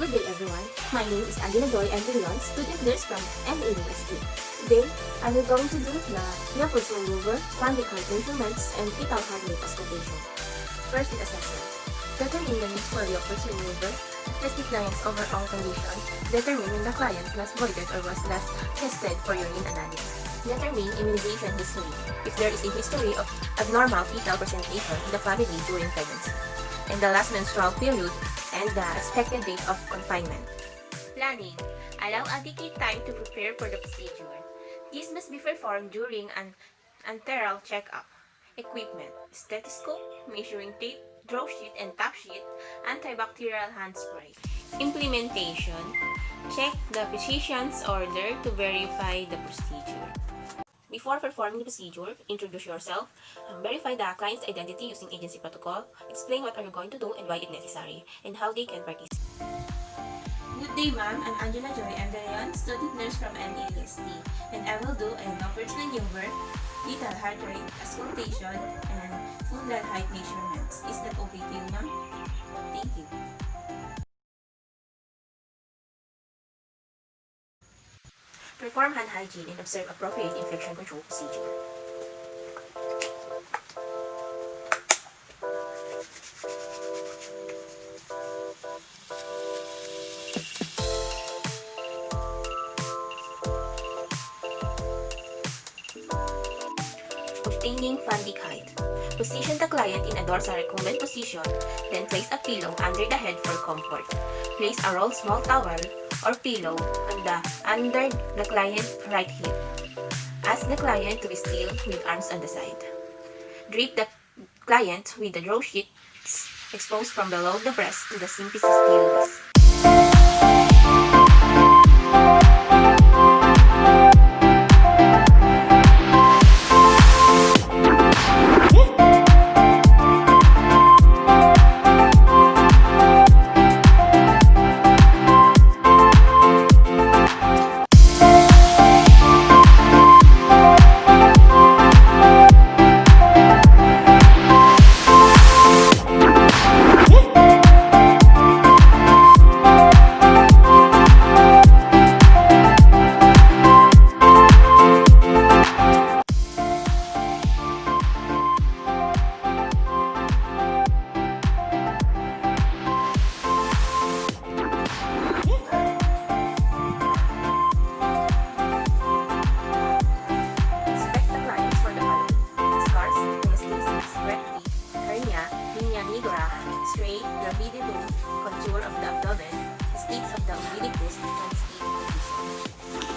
Good day everyone. My name is Angela Joy Andrion, student nurse from MAUST. Today, I will going to do the Leopold Manuever, FundicHeightMeasurements, and Fetal HeartRate Auscultation. First is assessment. Determine the needs for Leopold Manuever. Test the client's overall condition. Determine when the client was voided or was last tested for urine analysis. Determine immunization history. If there is a history of abnormal fetal presentation in the family during pregnancy, and the last menstrual period, and the expected date of confinement. Planning. Allow adequate time to prepare for the procedure. This must be performed during an enteral checkup. Equipment. Stethoscope, measuring tape, draw sheet and tap sheet, antibacterial hand spray. Implementation. Check the physician's order to verify the procedure. Before performing the procedure, introduce yourself, verify the client's identity using agency protocol, explain what are you going to do and why it's necessary, and how they can participate. Good day ma'am, I'm Angela Joy Andrion, student nurse from MAUST, and I will do a Leopold Manuever, fetal heart rate, auscultation, and fundal height measurements. Is that okay to you ma'am? Thank you. Perform hand hygiene and observe appropriate infection control procedure. Obtaining fundic height. Position the client in a dorsal recumbent position, then place a pillow under the head for comfort. Place a rolled small towel or pillow under the client's right hip. Ask the client to be still with arms on the side. Drape the client with the draw sheets exposed from below the breast to the symphysis pelvis.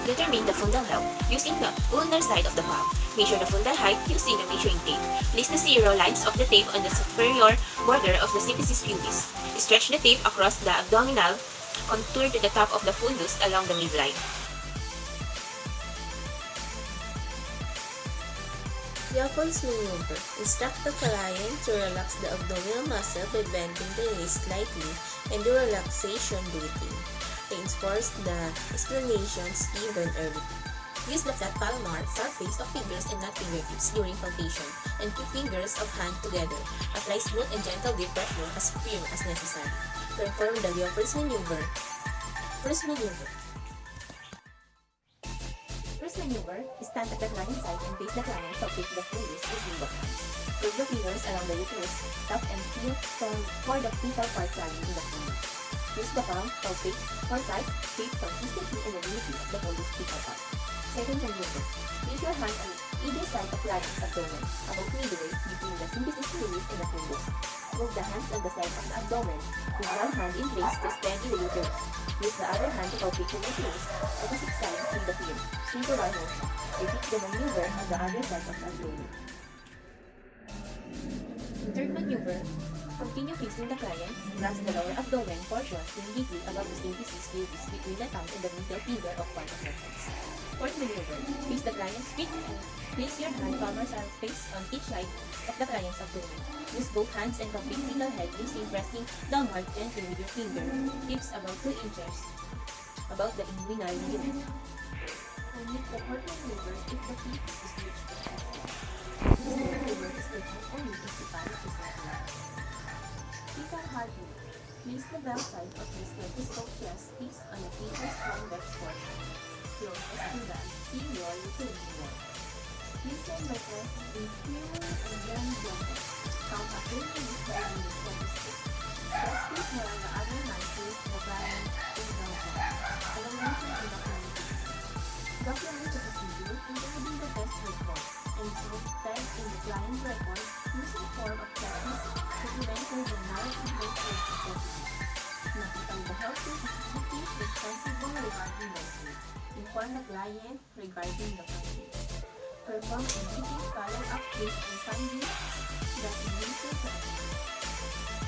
Determine the fundal health using the ulnar side of the palm. Measure the fundal height using a measuring tape. Place the zero lines of the tape on the superior border of the symphysis pubis. Stretch the tape across the abdominal contour to the top of the fundus along the midline. Leopold's Manuever. Instruct the client to relax the abdominal muscle by bending the waist slightly and do relaxation breathing. Reinforce the explanations given earlier. Use the flat palmar surface of fingers and not fingertips during palpation, and keep fingers of hand together. Apply smooth and gentle deep pressure as firm as necessary. Perform the Leopold's Manuever. First maneuver. First maneuver, stand at the client's side and face the client to pick the fingers using both hands. Curve the fingers around the uterus, top and feel for the fetal part lying in the fingers. Use the palm, palpate, for size, shape, consistency, and ability of the fundus fetal part. Second maneuver. Place your hand on either side of client's abdomen, about midway between the symphysis pubis and the fundus. Move the hands on the side of the abdomen, with one hand in place to steady the uterus. Use the other hand to palpate the uterus, opposite side with the fin, circular motion. Repeat the maneuver on the other side of the abdomen. Third maneuver. Continue facing the client, grasp the lower abdomen portion immediately above the symphysis pubis between the thumb and the middle finger of part of reference. Fourth maneuver. Face the client's feet and place your hand palmar surface on each side of the client's abdomen. Use both hands and complete fetal head using pressing downward gently with your finger, tips about 2 inches above the inguinal ligament. Omit the fourth maneuver if the feet is reached the head. This maneuver is performed only if the palm is not large. Fetal heartbeat. Place the bell side of the stethoscope chest piece on the fetus convex portion. Close as to the anterior utility wall. Listen by pressing inferior and young blanket. Count accurately by the stethoscope. Press this while the other hand places the client in the wall. Elevation in the client. Document the procedure including the test report and proof type in the client record using form of checklist to prevent further narrative breakthrough of the Notify the healthcare facility responsible regarding the case. Inform the client regarding the findings. Perform a detailed follow-up based on findings that related to